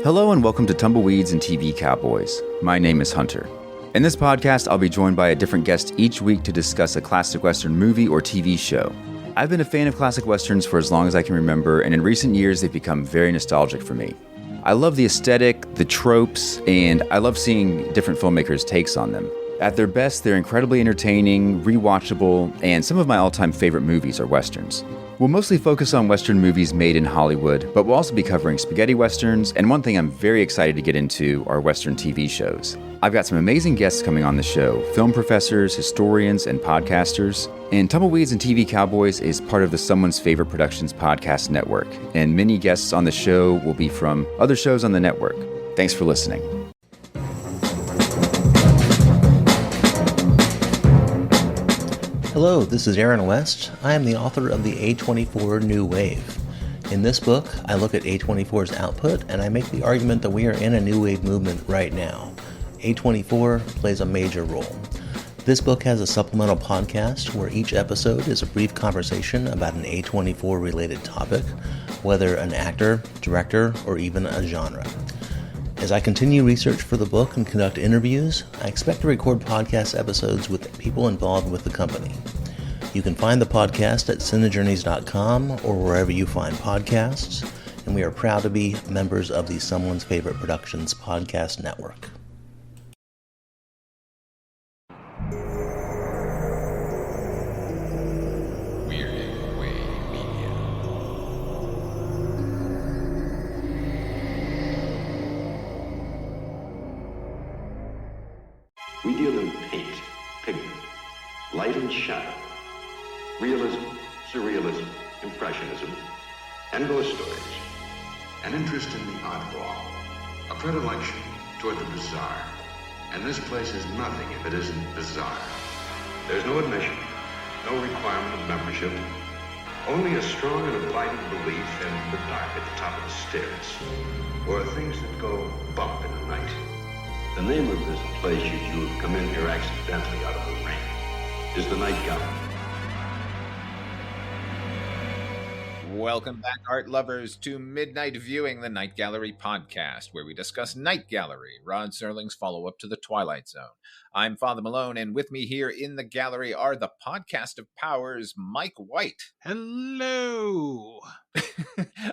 Hello and welcome to Tumbleweeds and TV Cowboys. My name is Hunter. In this podcast, I'll be joined by a different guest each week to discuss a classic Western movie or TV show. I've been a fan of classic Westerns for as long as I can remember, and in recent years, they've become very nostalgic for me. I love the aesthetic, the tropes, and I love seeing different filmmakers' takes on them. At their best, they're incredibly entertaining, rewatchable, and some of my all-time favorite movies are Westerns. We'll mostly focus on Western movies made in Hollywood, but we'll also be covering spaghetti Westerns, and one thing I'm very excited to get into are Western TV shows. I've got some amazing guests coming on the show, film professors, historians, and podcasters. And Tumbleweeds and TV Cowboys is part of the Someone's Favorite Productions podcast network, and many guests on the show will be from other shows on the network. Thanks for listening. Hello, this is Aaron West. I am the author of the A24 New Wave. In this book, I look at A24's output and I make the argument that we are in a new wave movement right now. A24 plays a major role. This book has a supplemental podcast where each episode is a brief conversation about an A24 related topic, whether an actor, director, or even a genre. As I continue research for the book and conduct interviews, I expect to record podcast episodes with people involved with the company. You can find the podcast at cinejourneys.com or wherever you find podcasts, and we are proud to be members of the Someone's Favorite Productions podcast network. We deal in paint, pigment, light and shadow, realism, surrealism, impressionism, and ghost stories. An interest in the oddball, a predilection toward the bizarre. And this place is nothing if it isn't bizarre. There's no admission, no requirement of membership, only a strong and abiding belief in the dark at the top of the stairs, or things that go bump in the night. The name of this place, should you have come in here accidentally out of the ring, is the Night Gallery. Welcome back, art lovers, to Midnight Viewing, the Night Gallery podcast, where we discuss Night Gallery, Rod Serling's follow-up to The Twilight Zone. I'm Father Malone, and with me here in the gallery are the podcast of powers, Mike White. Hello.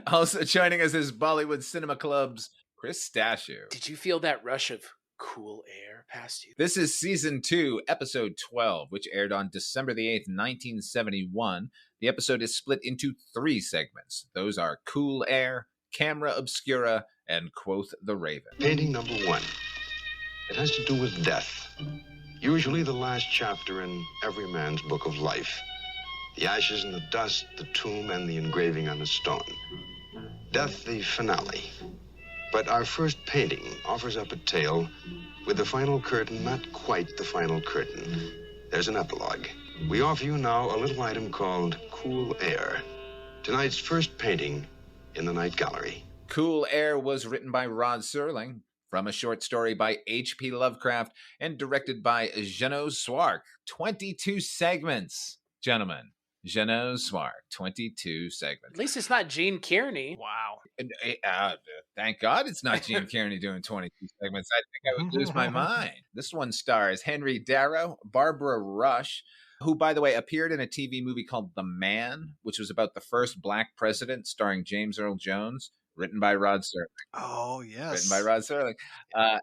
Also joining us is Bollywood Cinema Club's Chris Stashu. Did you feel that rush of cool air past you? This is Season 2, Episode 12, which aired on December the 8th, 1971. The episode is split into 3 segments. Those are Cool Air, Camera Obscura, and Quoth the Raven. Painting number 1. It has to do with death. Usually the last chapter in every man's book of life. The ashes and the dust, the tomb, and the engraving on the stone. Death, the finale. But our first painting offers up a tale with the final curtain not quite the final curtain. There's an epilogue. We offer you now a little item called Cool Air. Tonight's first painting in the Night Gallery. Cool Air was written by Rod Serling from a short story by HP Lovecraft and directed by Jeannot Swark. 22 segments, gentlemen. Jeannot Swark, 22 segments. At least it's not Gene Kearney. Wow. Thank God it's not Gene Kearney doing 22 segments. I think I would lose my mind. This one stars Henry Darrow, Barbara Rush, who, by the way, appeared in a TV movie called The Man, which was about the first black president, starring James Earl Jones, written by Rod Serling. Oh, yes. Written by Rod Serling.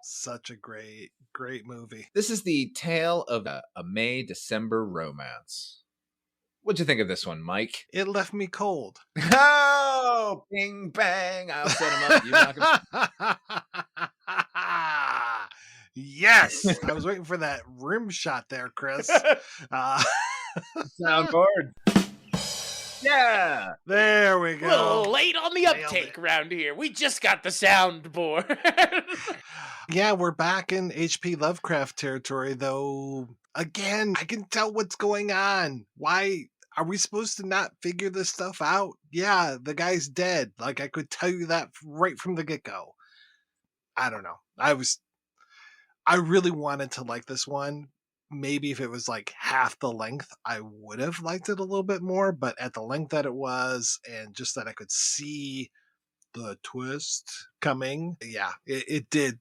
Such a great movie. This is the tale of a May-December romance. What'd you think of this one, Mike? It left me cold. Oh, bing, bang. I'll set him up. You're not gonna... Yes. I was waiting for that rim shot there, Chris. Soundboard. Yeah. There we go. A little late on the uptake around here. We just got the soundboard. Yeah, we're back in HP Lovecraft territory, though. Again, I can tell what's going on. Why are we supposed to not figure this stuff out? Yeah, the guy's dead. Like, I could tell you that right from the get-go. I don't know. I really wanted to like this one. Maybe if it was like half the length, I would have liked it a little bit more. But at the length that it was, and just that I could see the twist coming. Yeah, it did.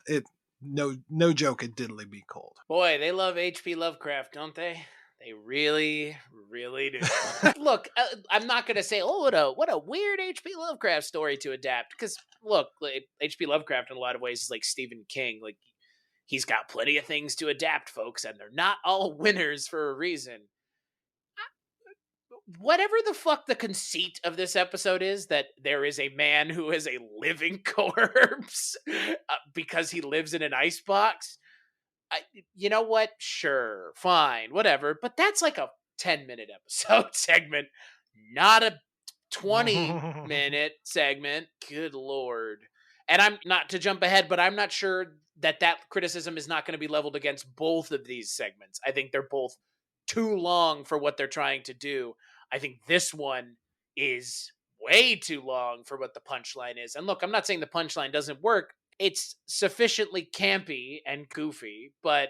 No joke, it did leave me cold. Boy, they love HP Lovecraft, don't they? They really, really do. Look, I'm not going to say, oh, what a weird HP Lovecraft story to adapt. Because, look, HP Lovecraft in a lot of ways is like Stephen King. Like, he's got plenty of things to adapt, folks, and they're not all winners for a reason. Whatever the fuck the conceit of this episode is, that there is a man who is a living corpse because he lives in an icebox. You know what? Sure, fine, whatever. But that's like a 10-minute episode segment, not a 20-minute segment. Good Lord. And I'm not to jump ahead, but I'm not sure that criticism is not going to be leveled against both of these segments. I think they're both too long for what they're trying to do. I think this one is way too long for what the punchline is. And look, I'm not saying the punchline doesn't work. It's sufficiently campy and goofy, but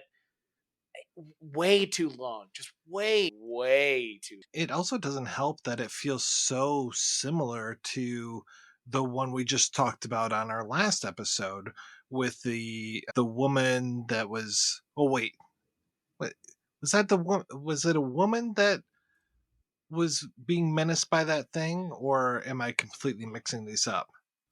way too long. Just way too. It also doesn't help that it feels so similar to the one we just talked about on our last episode with the woman that was. Oh wait, was that the one? Was it a woman that was being menaced by that thing, or am I completely mixing these up?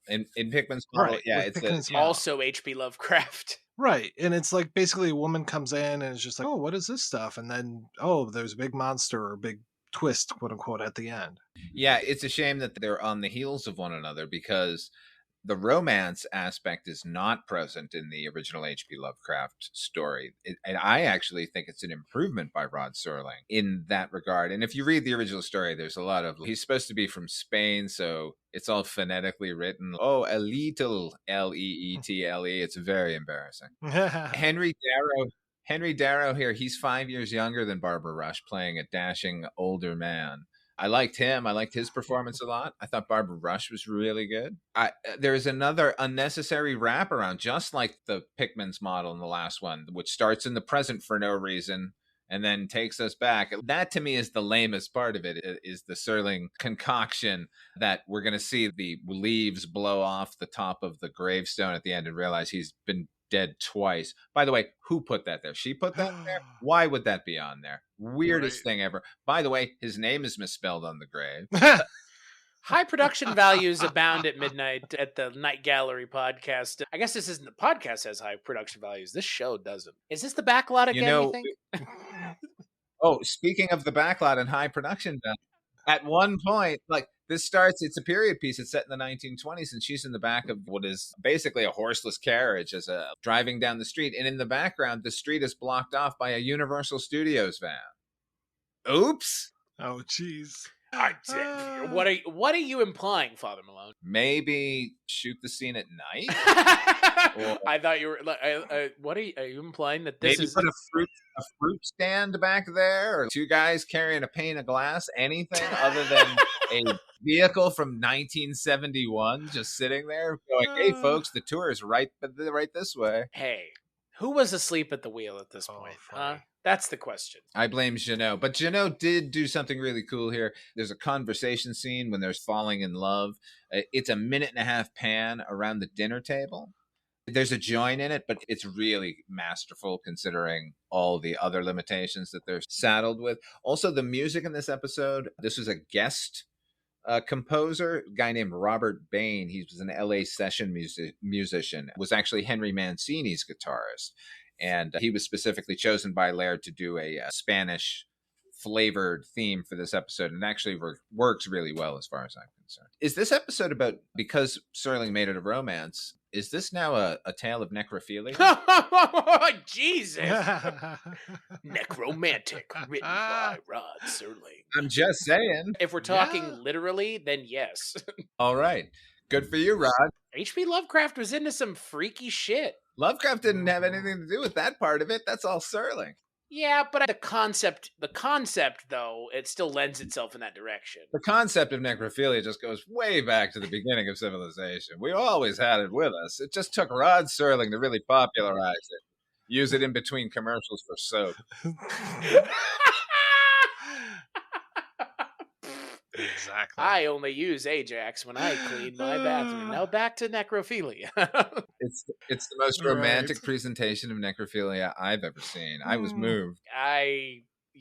In Pickman's model, Right, yeah, with it's Pickman's Also HP Lovecraft. Right, and it's like basically a woman comes in and it's just like, oh, what is this stuff? And then, oh, there's a big monster or a big twist, quote unquote, at the end. Yeah, it's a shame that they're on the heels of one another, because the romance aspect is not present in the original H.P. Lovecraft story. And I actually think it's an improvement by Rod Serling in that regard. And if you read the original story, there's a lot of, he's supposed to be from Spain, so it's all phonetically written. Oh, a little Leetle. It's very embarrassing. Henry Darrow here, he's 5 years younger than Barbara Rush, playing a dashing older man. I liked him. I liked his performance a lot. I thought Barbara Rush was really good. There's another unnecessary wraparound, just like the Pickman's model in the last one, which starts in the present for no reason and then takes us back. That, to me, is the lamest part of it, is the Serling concoction that we're going to see the leaves blow off the top of the gravestone at the end and realize he's been dead twice. By the way, who put that there? She put that there? Why would that be on there? Weirdest thing ever. By the way, his name is misspelled on the grave. High production values abound at midnight at the Night Gallery podcast. I guess this isn't the podcast has high production values. This show doesn't. Is this the backlot again, you think? Oh, speaking of the backlot and high production value, at one point, like, this starts, it's a period piece. It's set in the 1920s, and she's in the back of what is basically a horseless carriage as a driving down the street. And in the background, the street is blocked off by a Universal Studios van. Oops. Oh, jeez. What are you implying, Father Malone? Maybe shoot the scene at night? I thought you were. What are you implying that this maybe is? Put a fruit stand back there, or two guys carrying a pane of glass. Anything other than a vehicle from 1971 just sitting there, going, "Hey, folks, the tour is right this way." Hey, who was asleep at the wheel at this point? Huh? That's the question. I blame Jeannot. But Jeannot did do something really cool here. There's a conversation scene when they're falling in love. It's a 1.5-minute pan around the dinner table. There's a join in it, but it's really masterful considering all the other limitations that they're saddled with. Also, the music in this episode, this was a guest composer, a guy named Robert Bain. He was an LA session musician, was actually Henry Mancini's guitarist. And he was specifically chosen by Laird to do a Spanish flavored theme for this episode, and actually works really well as far as I'm concerned. Is this episode about, because Serling made it a romance, is this now a tale of necrophilia? Jesus. Necromantic, written by Rod Serling. I'm just saying. If we're talking literally, then yes. All right. Good for you, Rod. HP Lovecraft was into some freaky shit. Lovecraft didn't have anything to do with that part of it. That's all Serling. Yeah, but the concept though, it still lends itself in that direction. The concept of necrophilia just goes way back to the beginning of civilization. We always had it with us. It just took Rod Serling to really popularize it. Use it in between commercials for soap. Exactly. I only use Ajax when I clean my bathroom. Now back to necrophilia. It's the most Right. romantic presentation of necrophilia I've ever seen. I was moved.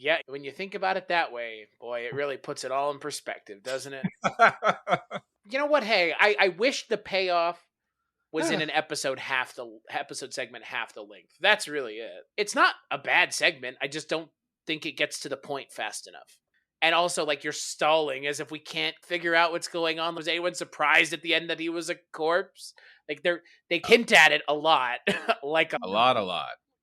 Yeah, when you think about it that way, boy, it really puts it all in perspective, doesn't it? You know what? Hey, I wish the payoff was in an episode segment half the length. That's really it. It's not a bad segment. I just don't think it gets to the point fast enough. And also, like, you're stalling as if we can't figure out what's going on. Was anyone surprised at the end that he was a corpse? Like, they hint at it a lot. Like a lot.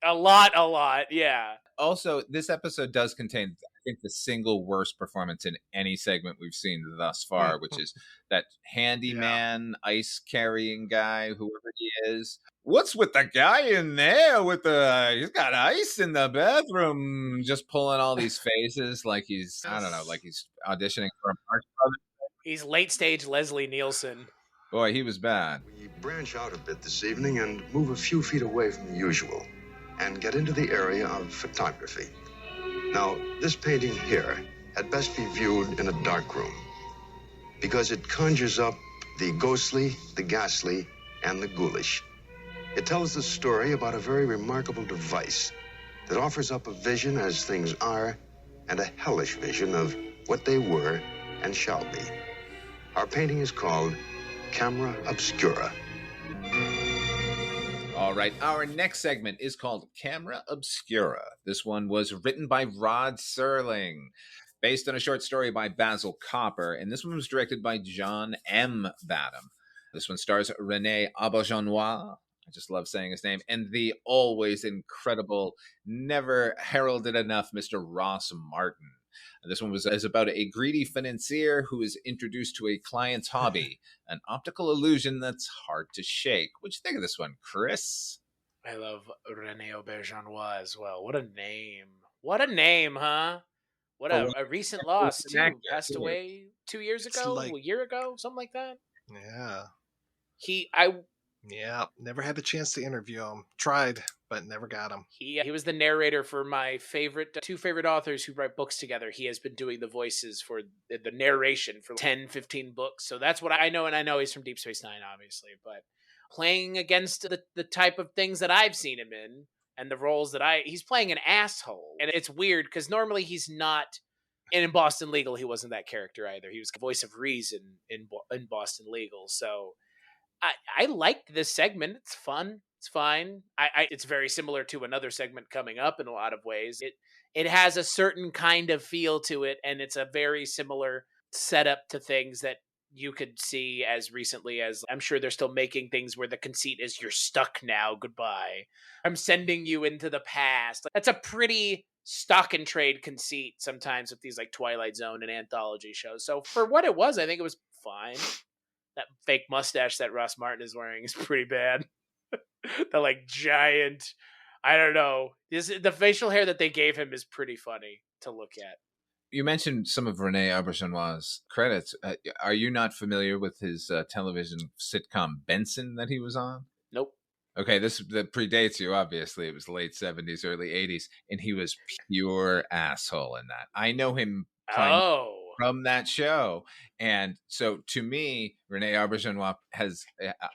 a lot. Yeah. Also, this episode does contain, I think, the single worst performance in any segment we've seen thus far, which is that handyman, ice carrying guy, whoever he is. What's with the guy in there with he's got ice in the bathroom, just pulling all these faces like he's, I don't know, like he's auditioning for a Marx Brothers. He's late stage Leslie Nielsen. Boy, he was bad. We branch out a bit this evening and move a few feet away from the usual and get into the area of photography. Now, this painting here had best be viewed in a dark room because it conjures up the ghostly, the ghastly, and the ghoulish. It tells the story about a very remarkable device that offers up a vision as things are and a hellish vision of what they were and shall be. Our painting is called Camera Obscura. All right, our next segment is called Camera Obscura. This one was written by Rod Serling, based on a short story by Basil Copper, and this one was directed by John M. Badham. This one stars Rene Auberjonois. I just love saying his name, and the always incredible, never heralded enough Mr. Ross Martin. This one is about a greedy financier who is introduced to a client's hobby, an optical illusion that's hard to shake. What'd you think of this one, Chris? I love Rene Auberjonois as well. What a name. What a name, huh? What a recent loss, too. Passed away 2 years ago, a year ago, something like that. Yeah. Yeah, never had the chance to interview him. Tried, but never got him. He was the narrator for my two favorite authors who write books together. He has been doing the voices for the narration for 10, 15 books. So that's what I know, and I know he's from Deep Space Nine, obviously. But playing against the type of things that I've seen him in, and the roles that he's playing an asshole. And it's weird, because normally he's not, and in Boston Legal, he wasn't that character either. He was the voice of reason in Boston Legal, so... I liked this segment. It's fun. It's fine. It's very similar to another segment coming up in a lot of ways. It has a certain kind of feel to it, and it's a very similar setup to things that you could see as recently as, I'm sure they're still making things where the conceit is, you're stuck now, goodbye. I'm sending you into the past. That's a pretty stock and trade conceit sometimes with these like Twilight Zone and anthology shows. So for what it was, I think it was fine. That fake mustache that Ross Martin is wearing is pretty bad. The like giant, I don't know. The facial hair that they gave him is pretty funny to look at. You mentioned some of Rene Auberjonois' credits. Are you not familiar with his television sitcom Benson that he was on? Nope. Okay, that predates you, obviously. It was late 70s, early 80s, and he was pure asshole in that. I know him from that show. And so to me, Rene Auberjonois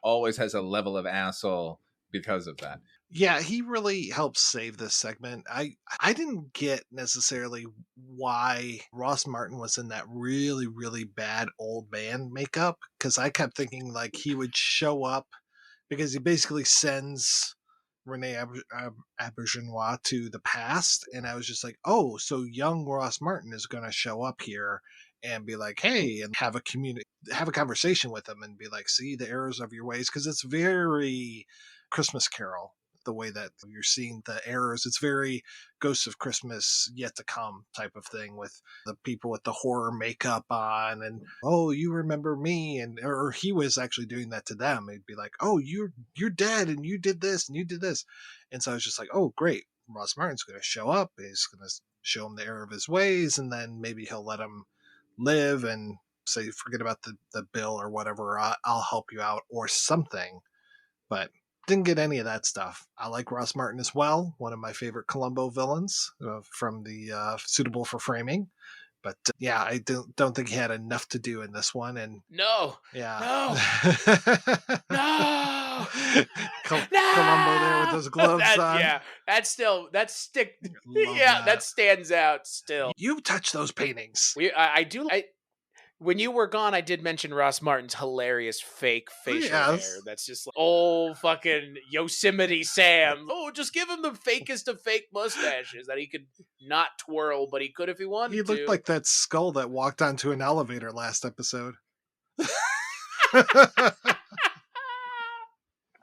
always has a level of asshole because of that. Yeah, he really helps save this segment. I didn't get necessarily why Ross Martin was in that really, really bad old man makeup, because I kept thinking like he would show up, because he basically sends Rene Auberjonois to the past, and I was just like, oh, so young Ross Martin is going to show up here and be like, hey, and have a conversation with him and be like, see the errors of your ways, because it's very Christmas Carol, the way that you're seeing the errors. It's very Ghosts of Christmas Yet to Come type of thing, with the people with the horror makeup on, and oh, you remember me, and or he was actually doing that to them. He'd be like, oh, you're dead, and you did this and you did this. And so I was just like, oh great, Ross Martin's going to show up, he's going to show him the error of his ways, and then maybe he'll let him live and say, forget about the bill or whatever, I'll help you out or something. But didn't get any of that stuff. I like Ross Martin as well, one of my favorite Columbo villains from the Suitable for Framing. But yeah, I don't think he had enough to do in this one. And No. yeah, No. Columbo there with those gloves on. Yeah, that's stick. Love Yeah, that that. stands out still. You touch those paintings. I do. When you were gone, I did mention Ross Martin's hilarious fake facial hair. That's just like, old fucking Yosemite Sam. Oh, just give him the fakest of fake mustaches that he could not twirl, but he could if he wanted to. He looked like that skull that walked onto an elevator last episode.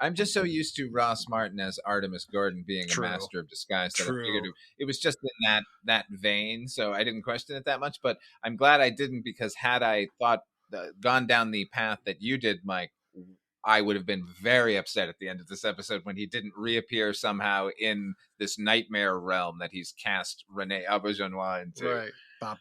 I'm just so used to Ross Martin as Artemis Gordon being True. a master of disguise that True. I figured it was just in that vein, so I didn't question it that much. But I'm glad I didn't, because had I gone down the path that you did, Mike, I would have been very upset at the end of this episode when he didn't reappear somehow in this nightmare realm that he's cast Rene Auberjonois into. Right. And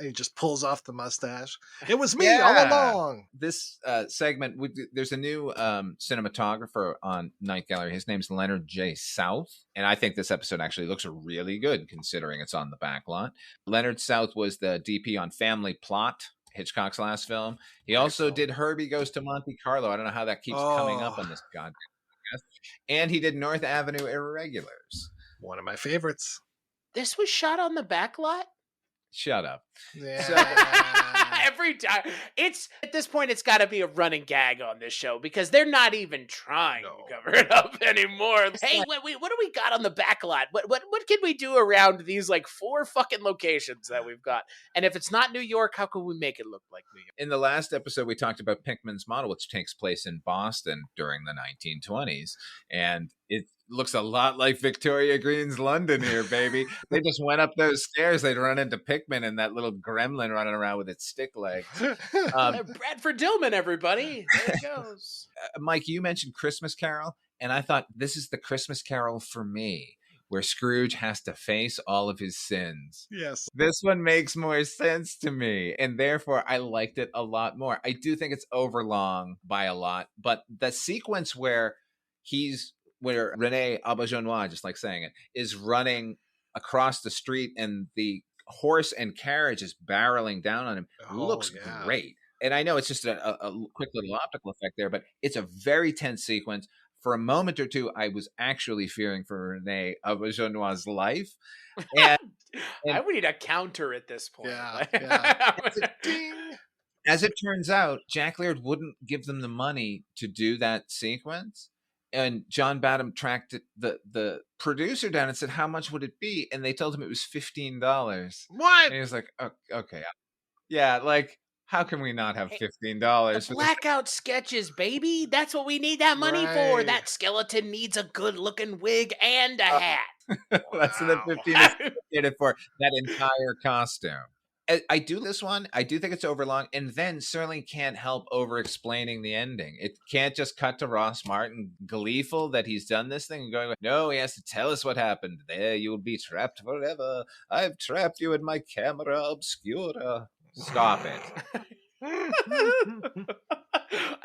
he just pulls off the mustache. It was me all along. This segment, there's a new cinematographer on Night Gallery. His name's Leonard J. South, and I think this episode actually looks really good considering it's on the back lot. Leonard South was the DP on Family Plot, Hitchcock's last film. He also did Herbie Goes to Monte Carlo. I don't know how that keeps coming up on this goddamn podcast. And he did North Avenue Irregulars. One of my favorites. This was shot on the back lot? Shut up. Yeah. Every time. It's at this point, it's got to be a running gag on this show because they're not even trying to cover it up anymore. Hey, what do we got on the back lot? What can we do around these like 4 fucking locations that we've got? And if it's not New York, how can we make it look like New York? In the last episode, we talked about Pinkman's Model, which takes place in Boston during the 1920s, and it looks a lot like Victoria Green's London here, baby. They just went up those stairs. They'd run into Pinkman and that little gremlin running around with its stick legs. Bradford Dillman, everybody. There it goes. Mike, you mentioned Christmas Carol, and I thought this is the Christmas Carol for me, where Scrooge has to face all of his sins. Yes. This one makes more sense to me, and therefore I liked it a lot more. I do think it's overlong by a lot, but the sequence where Rene Auberjonois, just like saying it, is running across the street and the horse and carriage is barreling down on him looks great. And I know it's just a quick little optical effect there, but it's a very tense sequence. For a moment or two, I was actually fearing for Rene Auberjonois' life. And I would need a counter at this point. Yeah. As it turns out, Jack Laird wouldn't give them the money to do that sequence. And John Badham tracked the producer down and said, how much would it be? And they told him it was $15. What? And he was like, okay. Yeah, like, how can we not have $15? The blackout sketches, baby. That's what we need that money for. That skeleton needs a good-looking wig and a hat. That's what the 15 is dedicated for, that entire costume. I do this one. I do think it's overlong. And then Serling can't help over-explaining the ending. It can't just cut to Ross Martin gleeful that he's done this thing and going, no, he has to tell us what happened. There, you'll be trapped forever. I've trapped you in my camera obscura. Stop it. That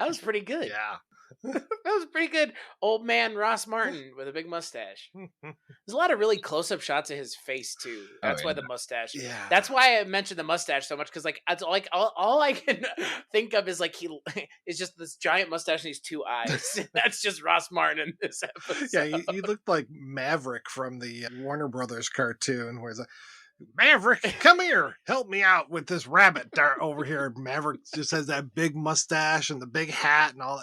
was pretty good. Yeah. That was pretty good. Old man Ross Martin with a big mustache. There's a lot of really close-up shots of his face too. That's why the mustache. Yeah. That's why I mentioned the mustache so much, because like it's like all I can think of is like it's just this giant mustache and these 2 eyes. That's just Ross Martin in this episode. Yeah, he looked like Maverick from the Warner Brothers cartoon, where he's like, Maverick, come here, help me out with this rabbit over here. Maverick just has that big mustache and the big hat and all.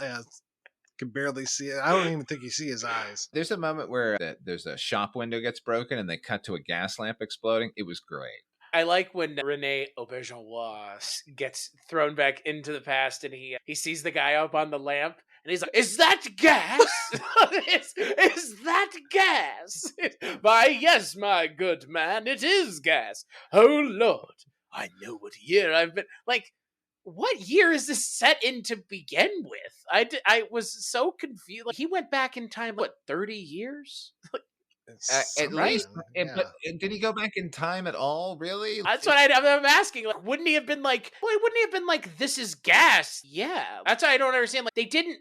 Can barely see it. I don't even think you see his eyes. There's a moment where there's a shop window gets broken and they cut to a gas lamp exploding. It was great. I like when Rene Auberjonois gets thrown back into the past and he sees the guy up on the lamp and he's like, is that gas? is that gas? Why, yes, my good man, it is gas. Oh, Lord, I know what year I've been. Like, what year is this set in to begin with? I was so confused. Like, he went back in time, 30 years? At least, but did he go back in time at all? Really? That's what I'm asking. Like, wouldn't he have been like? Wouldn't he have been like, "This is gas"? Yeah, that's what I don't understand. Like, they didn't.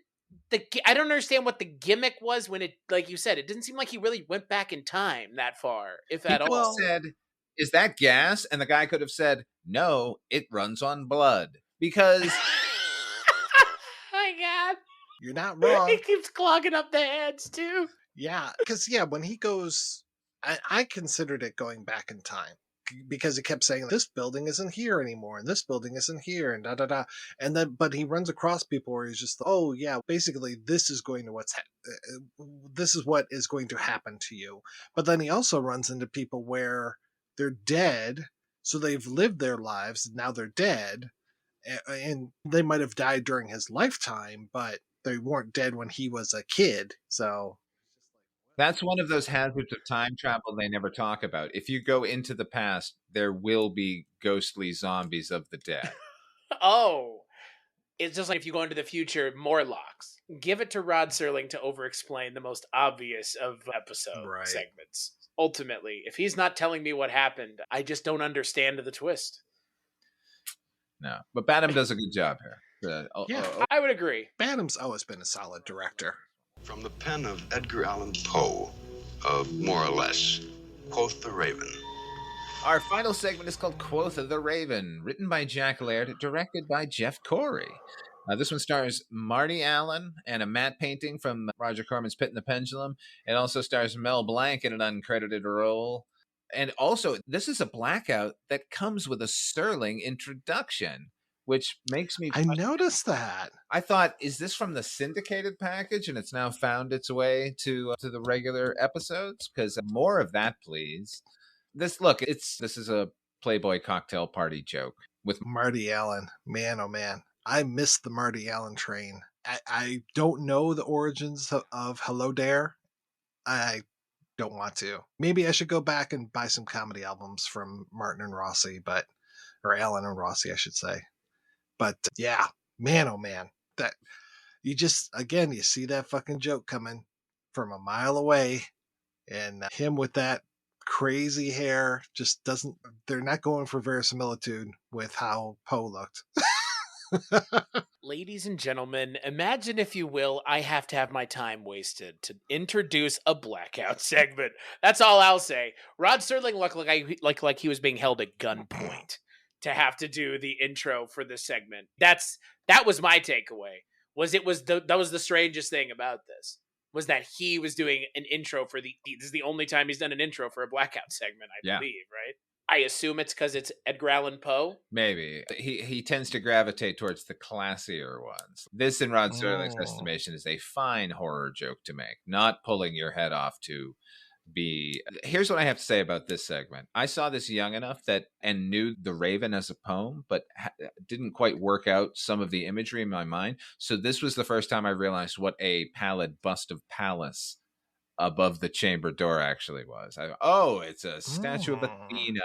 I don't understand what the gimmick was when it, like you said, it didn't seem like he really went back in time that far, if at all. Said is that gas? And the guy could have said, no, it runs on blood. Because My God. You're not wrong. He keeps clogging up the heads, too. Yeah, because when he goes, I considered it going back in time because he kept saying this building isn't here anymore and this building isn't here and da da da, and then but he runs across people where he's just, oh yeah, basically this is going to this is what is going to happen to you. But then he also runs into people where they're dead, so they've lived their lives and now they're dead, and they might have died during his lifetime, but they weren't dead when he was a kid, so. that's one of those hazards of time travel they never talk about. If you go into the past, there will be ghostly zombies of the dead. Oh, it's just like if you go into the future, Morlocks. Give it to Rod Serling to over-explain the most obvious of episode segments. Ultimately, if he's not telling me what happened, I just don't understand the twist. No, but Badham does a good job here. I would agree. Badham's always been a solid director. From the pen of Edgar Allan Poe, more or less, Quoth the Raven. Our final segment is called Quoth the Raven, written by Jack Laird, directed by Jeff Corey. This one stars Marty Allen and a matte painting from Roger Corman's Pit and the Pendulum. It also stars Mel Blanc in an uncredited role. And also, this is a blackout that comes with a Serling introduction, which makes me... I noticed that. I thought, is this from the syndicated package and it's now found its way to the regular episodes? Because more of that, please. This is a Playboy cocktail party joke with Marty Allen. Man, oh man. I missed the Marty Allen train. I don't know the origins of Hello Dare. I don't want to. Maybe I should go back and buy some comedy albums from Martin and Rossi, or Allen and Rossi, I should say. But yeah, man, oh man, that you just, again, you see that fucking joke coming from a mile away, and him with that crazy hair just doesn't, they're not going for verisimilitude with how Poe looked. Ladies and gentlemen, imagine, if you will, I have to have my time wasted to introduce a blackout segment. That's all I'll say. Rod Serling looked like he was being held at gunpoint to have to do the intro for this segment. That was my takeaway. That was the strangest thing about this, was that he was doing an intro for this is the only time he's done an intro for a blackout segment, I believe, right? I assume it's because it's Edgar Allan Poe. Maybe. He tends to gravitate towards the classier ones. This, in Rod Serling's estimation, is a fine horror joke to make, not pulling your head off to be... Here's what I have to say about this segment. I saw this young enough and knew The Raven as a poem, but didn't quite work out some of the imagery in my mind. So this was the first time I realized what a pallid bust of Pallas above the chamber door actually was. It's a statue of Athena.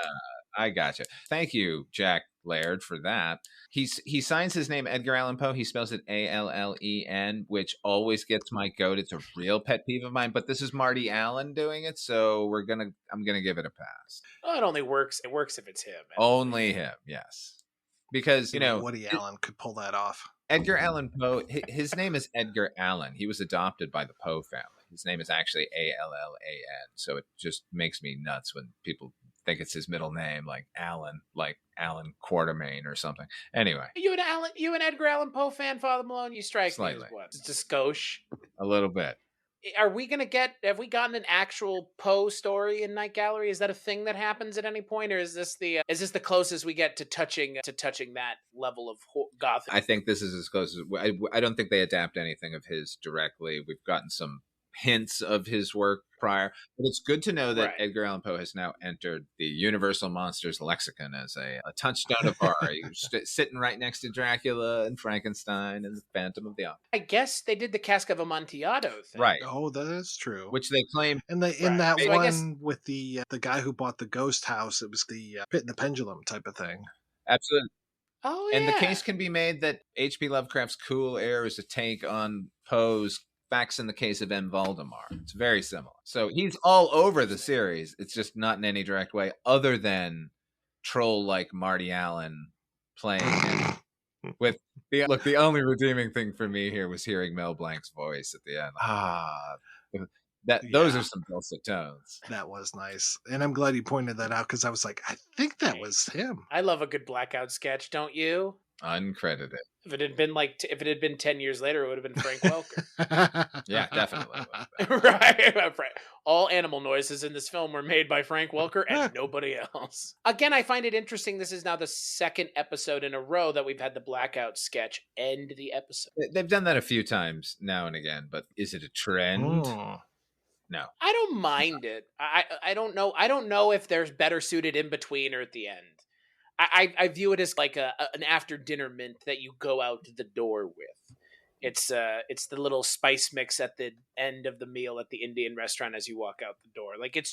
I gotcha. Thank you, Jack Laird, for that. He signs his name Edgar Allan Poe. He spells it Allen, which always gets my goat. It's a real pet peeve of mine. But this is Marty Allen doing it, so I'm gonna give it a pass. Oh, it only works. It works if it's him. Only him, yes. Because Woody Allen could pull that off. Edgar Allan Poe. His name is Edgar Allen. He was adopted by the Poe family. His name is actually Allan, so it just makes me nuts when people think it's his middle name, like Alan Quartermain or something. Anyway, you an Edgar Allan Poe fan, Father Malone? You strike slightly. Me as what? It's a skosh. A little bit. Have we gotten an actual Poe story in Night Gallery? Is that a thing that happens at any point, or is this the closest we get to touching that level of Gotham? I think this is as close as I don't think they adapt anything of his directly. We've gotten some hints of his work prior, but it's good to know that Edgar Allan Poe has now entered the Universal Monsters lexicon as a touchstone of horror. He's sitting right next to Dracula and Frankenstein and the Phantom of the Opera. I guess they did the Cask of Amontillado thing. Right. Oh, that is true. Which they claim. And in that one with the guy who bought the ghost house, it was the Pit and the Pendulum type of thing. Absolutely. Oh, yeah. And the case can be made that H.P. Lovecraft's Cool Air is a take on Poe's Facts in the Case of M. Valdemar. It's very similar. So he's all over the series. It's just not in any direct way other than troll like Marty Allen playing him. With the only redeeming thing for me here was hearing Mel Blanc's voice at the end. Those Yeah. are some dulcet tones. That was nice. And I'm glad you pointed that out because I was like, I think that was him. I love a good blackout sketch, don't you? Uncredited. If it had been if it had been 10 years later, it would have been Frank Welker. Yeah, definitely. Right. All animal noises in this film were made by Frank Welker and nobody else. Again, I find it interesting. This is now the second episode in a row that we've had the blackout sketch end the episode. They've done that a few times now and again, but is it a trend? No. I don't mind it. I don't know. I don't know if there's better suited in between or at the end. I view it as like an after dinner mint that you go out the door with. It's the little spice mix at the end of the meal at the Indian restaurant as you walk out the door. Like it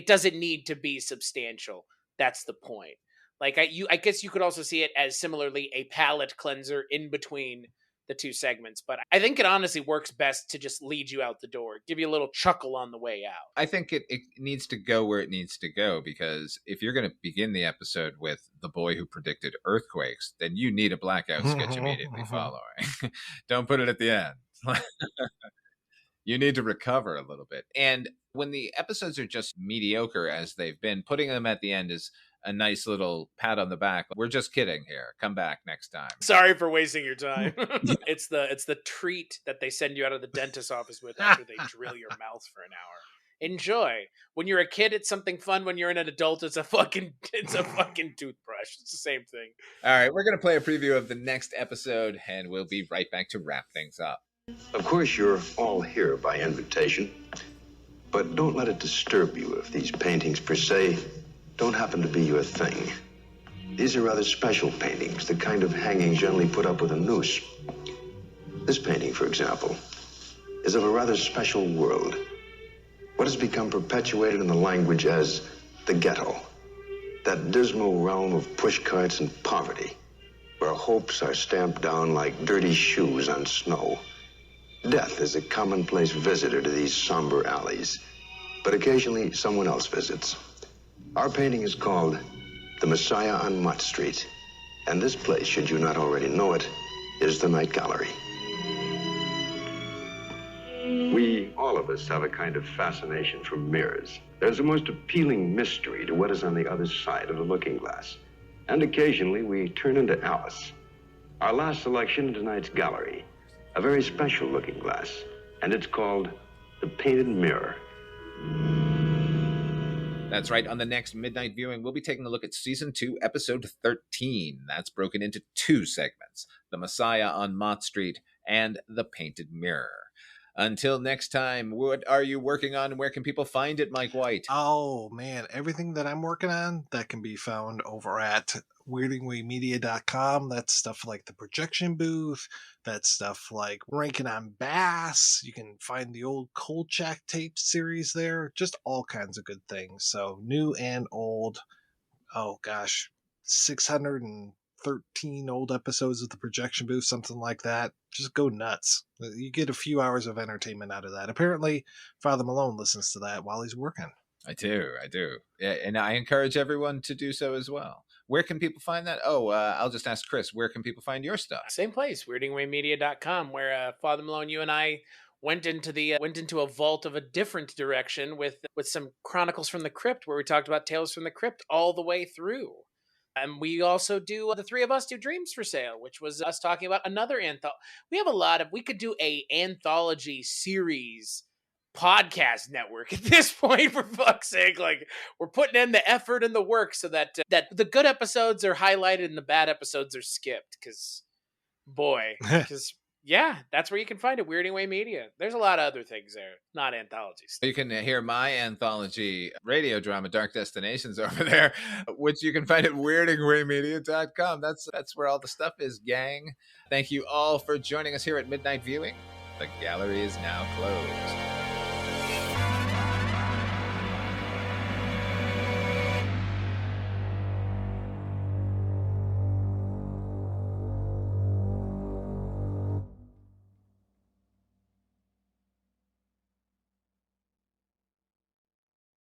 doesn't need to be substantial. That's the point. Like I guess you could also see it as similarly a palate cleanser in between the two segments, but I think it honestly works best to just lead you out the door, give you a little chuckle on the way out. I think it needs to go where it needs to go, because if you're going to begin the episode with the boy who predicted earthquakes, then you need a blackout sketch immediately following. Don't put it at the end. You need to recover a little bit. And when the episodes are just mediocre as they've been, putting them at the end is a nice little pat on the back. We're just kidding here. Come back next time. Sorry for wasting your time. It's the treat that they send you out of the dentist's office with after they drill your mouth for an hour. Enjoy. When you're a kid, it's something fun. When you're an adult, it's a fucking toothbrush. It's the same thing. All right, we're going to play a preview of the next episode, and we'll be right back to wrap things up. Of course, you're all here by invitation, but don't let it disturb you if these paintings per se don't happen to be your thing. These are rather special paintings, the kind of hanging generally put up with a noose. This painting, for example, is of a rather special world. What has become perpetuated in the language as the ghetto. That dismal realm of pushcarts and poverty, where hopes are stamped down like dirty shoes on snow. Death is a commonplace visitor to these somber alleys, but occasionally someone else visits. Our painting is called The Messiah on Mott Street, and this place, should you not already know it, is the Night Gallery. We, all of us, have a kind of fascination for mirrors. There's a most appealing mystery to what is on the other side of the looking glass. And occasionally we turn into Alice. Our last selection in tonight's gallery, a very special looking glass, and it's called The Painted Mirror. That's right. On the next Midnight Viewing, we'll be taking a look at Season 2, Episode 13. That's broken into two segments, The Messiah on Mott Street and The Painted Mirror. Until next time, what are you working on and where can people find it, Mike White? Oh, man. Everything that I'm working on, that can be found over at weirdingwaymedia.com. That's stuff like the projection booth. That's stuff like ranking on bass. You can find the old Kolchak tape series there. Just all kinds of good things. So new and old. Oh, gosh. 613 old episodes of the projection booth, something like that. Just go nuts. You get a few hours of entertainment out of that. Apparently, Father Malone listens to that while he's working. I do. Yeah, and I encourage everyone to do so as well. Where can people find that? I'll just ask Chris, where can people find your stuff? Same place, weirdingwaymedia.com, where Father Malone, you and I went into a vault of a different direction with some Chronicles from the Crypt, where we talked about Tales from the Crypt all the way through. And we also do, the three of us do Dreams for Sale, which was us talking about another anthology. We could do a anthology series podcast network at this point, for fuck's sake. Like, we're putting in the effort and the work so that the good episodes are highlighted and the bad episodes are skipped. Because yeah, that's where you can find it, Weirding Way Media. There's a lot of other things there, not anthologies. You can hear my anthology radio drama, Dark Destinations, over there, which you can find at weirdingwaymedia.com. That's where all the stuff is, gang. Thank you all for joining us here at Midnight Viewing. The gallery is now closed.